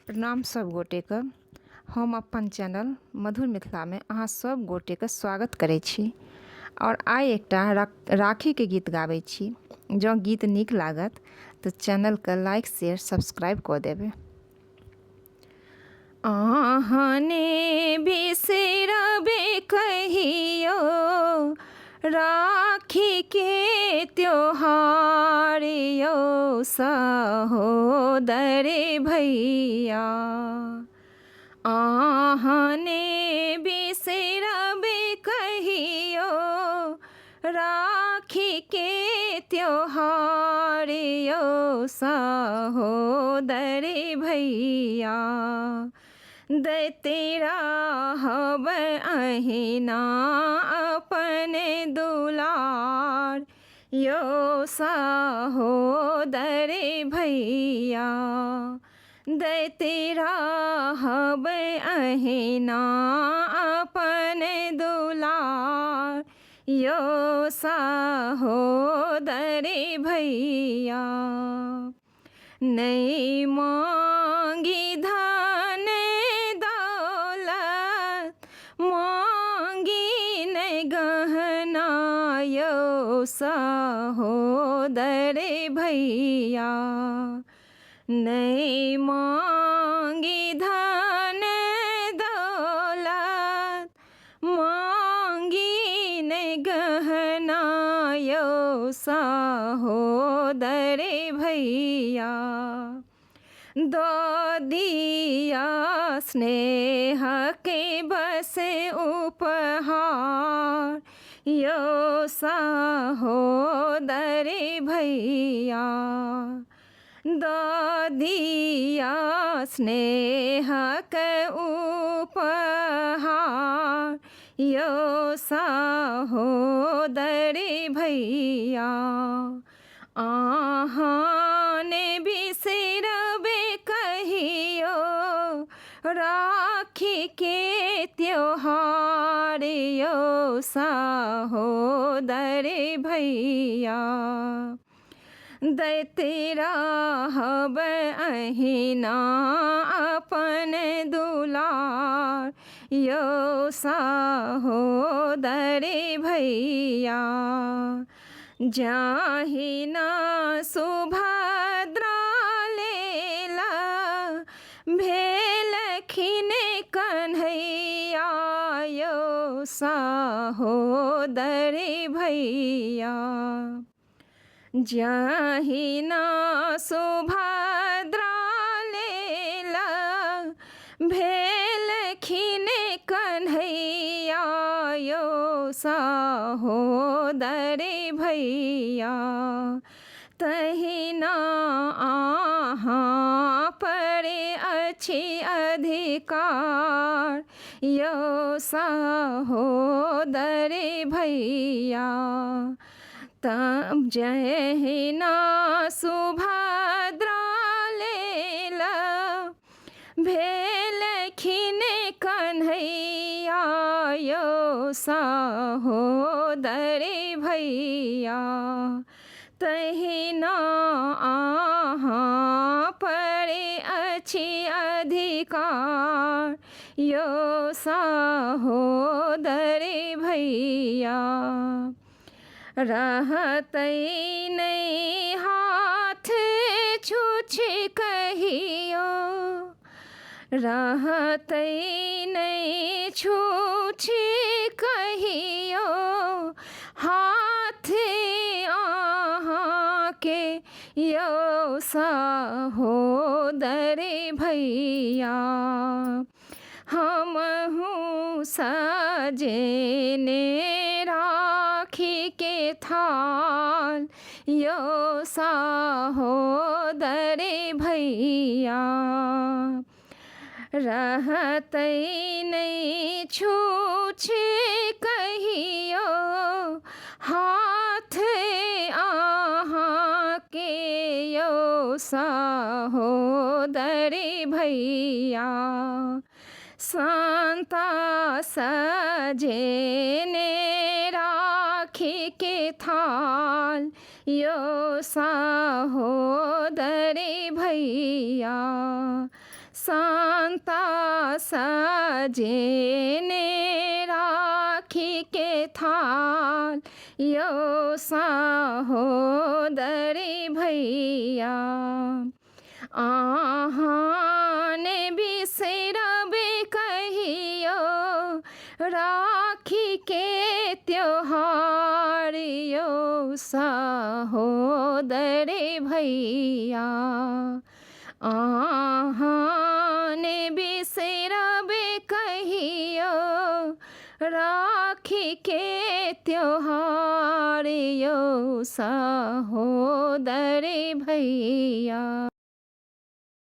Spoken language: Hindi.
प्रणाम सब गोटे के। हम अपन चैनल मधुर मिथिला में अहाँ सब गोटे के स्वागत करै छी और आइ एकटा राखी के गीत गाबै छी। जँ गीत नीक लागत तऽ चैनल के लाइक शेयर सब्सक्राइब कऽ देबै। अहाँ बिसरबे कहियो राखी के त्योहार यौ सहोदर भैया। अहाँ बिसरबे कहियो राखी के त्योहार यौ सहोदर भैया। दैते रहब अहिना अपन दुलार यौ सहोदर भैया। दैते रहब अहिना अपन दुलार यौ सहोदर भैया। नहीं मांगी धन दौलत मांगी नहीं गहना यौ सहोदर भैया। नहीं मांगी धन दौलत मांगी नहीं गहना यौ सहोदर भैया। दो दिया स्नेह के बस उपहार यौ सहोदर भैया। दो दिया स्नेह के उपहार यौ सहोदर भैया। अहाँ बिसरबे कहियो राखी के त्योहार यौ सहोदर भैया। दैते रहब अहिना अपन दुलार यौ सहोदर भैया। जाहि न सुभद्रा लेला भेलखिन कन्हैया यौ सहोदर भैया। जाहि न सुभद्रा लेला भेलखिन कन्हैया यौ सहोदर भैया। तहिना अहाँ पर अछि अधिकार यौ सहोदर भैया। तब जहिना सुभद्रा लेला भेलखिन कन्हैया यौ सहोदर भैया। तहिना अहाँ पर अछि अधिकार यौ सहोदर भैया। रहतै नहीं हाथ छूछ कहियो रहतै नहीं छूछ कहियो हाथ अहाँ के यौ सहोदर भैया। हमहूँ सजेने राखी के थाल यौ सहोदर भैया। रहतै नहीं छूछ कहियो हाथ अहाँ के यौ सहोदर भैया। शांता सजेने राखी के थाल यौ सहोदर भैया। शांता सजेने राखी के थाल यो सहोदरी भैया आहाने बिसरबे कहियो राखी के त्योहार यो सहोदरी भैया आहाने बिसरबे कहियो राखी के त्योहार यो सहोदरी भैया।